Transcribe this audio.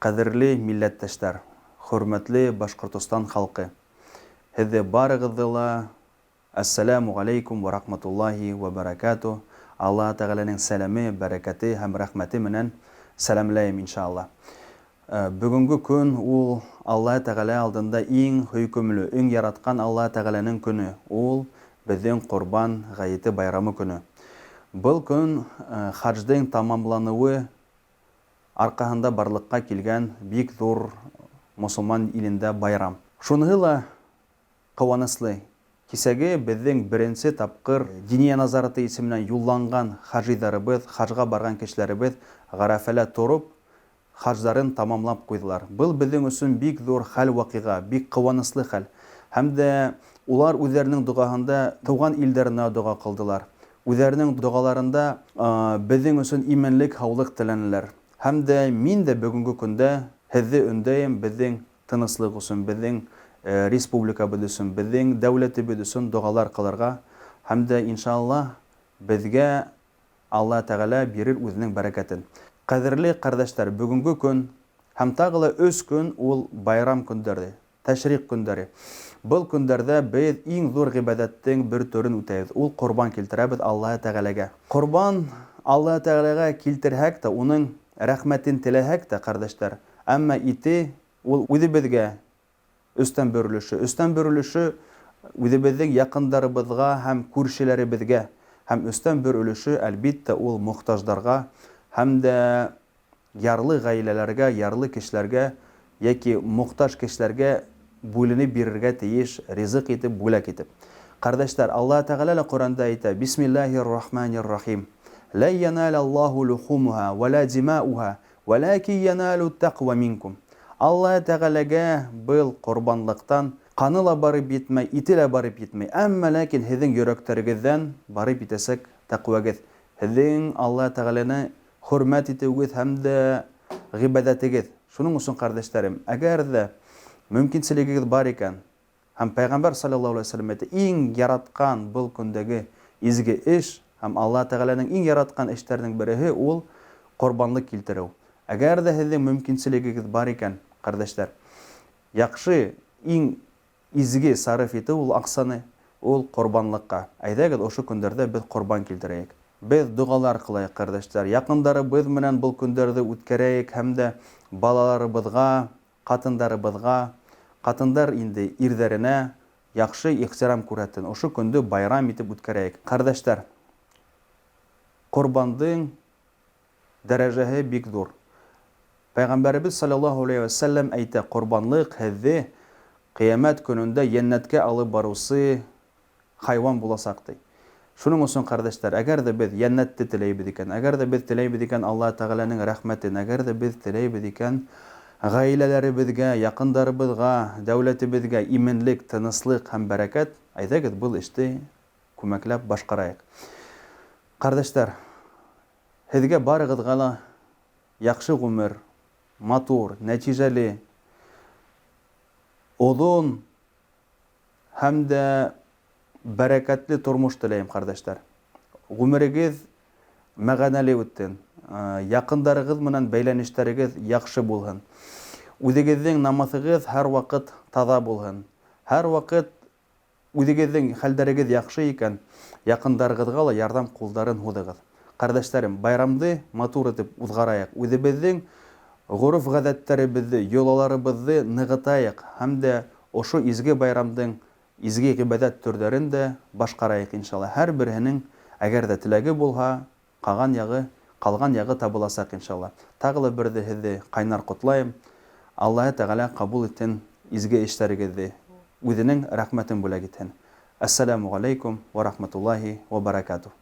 Кадерле милләттәшләр, хөрмәтле Башкортстан халкы. Һеҙҙе барығыҙҙы ла ассаламу алейкум ва рахматуллахи ва баракату. Алла Тәғәләнең сәламе, бәрәкәте һәм рәхмәте менән сәламләйем иншалла. Бүгенге көн ул Алла Тәғәлә алдында иң хөйкемле, иң яраткан Алла Тәғәләнең көне. Ул безнең Ҡорбан ғайыты байрамы көне. Был көн хадждың тамамланыуы арҡаһында барлыҡҡа килгән бик ҙур мосолман илендә байрам. Шуныһы ла ҡыуаныслы. Кисәге беҙҙең беренсе тапҡыр Диния назараты исеменән юлланған хажиҙарыбыҙ, хажға барған кешеләребеҙ ғәрәфәлә тороп, хадждарын тамамлап ҡуйҙылар. Был беҙҙең өсөн бик ҙур хәл ваҡиға, бик ҡыуаныслы хәл. Һәм дә улар үҙҙәренең доғаһында тыуған илдәренә доға ҡылдылар. Үҙҙәренең доғаларында беҙҙең өсөн именлек, һаулыҡ теләнеләр. Һәм дә мин дә бөгөнгө көндә һеҙҙе өндәйем беҙҙең тыныслыҡ өсөн, беҙҙең республикабыҙ өсөн, беҙҙең дәүләтебеҙ өсөн доғалар ҡылырға. Һәм дә иншаллаһ беҙгә Алла Тәғәлә бирер үҙенең бәрәкәтен. Ҡәҙерле ҡәрҙәштәр, бөгөнгө көн һәм тағы ла 3 көн ул байрам көндәре, тәшриҡ көндәре. Был көндәрҙә беҙ иң ҙур ғибәҙәттең бер төрөн үтәйбеҙ. Ул ҡорбан килтерәбеҙ Алла Тәғәләгә. Ҡорбан Алла Тәғәләгә килтерһәк тә, уның рәхмәтен теләһәк тә, ҡәрҙәштәр, әммә ите ул үҙебеҙгә өстән бөрөлөшө. Өстән бөрөлөшө үҙебеҙҙең яҡындарыбыҙға һәм күршеләребеҙгә. Һәм өстән бөрөлөшө, әлбиттә, ул мохтаждарға һәм дә ярлы ғаиләләргә, ярлы кешеләргә йәки мохтаж кешеләргә бүленеп бирергә тейеш, ризыҡ итеп, бүләк итеп. Ҡәрҙәштәр, Алла Тәғәлә лә Ҡөрьәндә әйтә: Бисмиллаһир-рахманир-рахим. Ла яналя Аллаһу лухумуха ва ла димауха, валакин яналу тақва минкум. Алла Тәғәләгә был ҡорбанлыҡтан ҡаны ла барып етмәй, ите лә барып етмәй. Әммә ләкин һеҙҙең йөрәктәрегеҙҙән барып етәсәк тәҡүәгеҙ. Һеҙҙең Алла Тәғәләне хөрмәт итеүегеҙ һәм дә ғибәҙәтегеҙ. Шуның өсөн, ҡәрҙәштәрем, әгәр ҙә мөмкинселегегеҙ бар икән, һәм Пәйғәмбәр саллаллаһу алейһи ва сәлләм әйтә, иң яратҡан был көндәге изге эш һәм Алла Тәғәләнең иң яратҡан эштәренең береһе ул ҡорбанлыҡ килтереү. Әгәр ҙә һеҙҙең мөмкинселегегеҙ бар икән, ҡәрҙәштәр, яҡшы, иң изге сарыф итеү ул аҡсаны, ул ҡорбанлыҡҡа. Әйҙәгеҙ, ошо көндәрҙә беҙ ҡорбан килтерәйек. Беҙ доғалар ҡылайыҡ, ҡәрҙәштәр. Яҡындарыбыҙ менән был көндәрҙе үткәрәйек һәм дә балаларыбыҙға, ҡатындарыбыҙға, ҡатындар инде ирҙәренә яҡшы ихтирам күрһәтен. Ошо көндө байрам итеп үткәрәйек. Ҡәрҙәштәр, ҡорбандың дәрәжәһе бик ҙур. Пәйғәмбәребеҙ саллаллаһу алейһи ва сәлләм әйтә: ҡорбанлыҡ һеҙҙе ҡиәмәт көнөндә йәннәткә алып барыусы хайван буласаҡ, ти. Шуның өсөн, ҡәрҙәштәр, әгәр ҙә беҙ йәннәтте теләйбеҙ икән, әгәр ҙә беҙ теләйбеҙ икән Алла Тәғәләнең рәхмәтен, әгәр ҙә беҙ теләйбеҙ икән ғаиләләребеҙгә, яҡындарыбыҙға, дәүләтебеҙгә именлек, тыныслыҡ һәм бәрәкәт, әйҙәгеҙ, был эште күмәкләп башҡарайыҡ. Ҡәрҙәштәр, һеҙгә барығыҙға ла яҡшы ғүмер, матур, нәтижәле, оҙон һәм дә бәрәкәтле тормош теләйем, ҡәрҙәштәр. Ғүмерегеҙ мәғәнәле үтһен, яҡындарығыҙ менән бәйләнештәрегеҙ яҡшы булһын. Үҙегеҙҙең намыҫығыҙ һәр ваҡыт таҙа булһын. Һәр ваҡыт үҙегеҙҙең хәлдәрегеҙ яҡшы икән, яҡындарығыҙға ла ярҙам ҡулдарын һуҙығыҙ. Ҡәрҙәштәрем, байрамды матур итеп уҙғарайыҡ. Үҙебеҙҙең ғөрөф-ғәҙәттәребеҙҙе, йолаларыбыҙҙы нығытайыҡ һәм дә ошо изге байрамдың изге ғибәҙәт төрҙәрен дә башҡарайыҡ, иншалла. Һәр береһенең әгәр дә теләге булһа, ҡалған яғы табыласаҡ, иншалла. Тағы ла берҙе һеҙҙе ҡайнар ҡотлайым. Алла Тәғәлә ҡабул итһен изге эштәрегеҙҙе, үҙенең рәхмәтен бүләк итһен. Ассаламу алейкум ва рахматуллахи ва баракатух.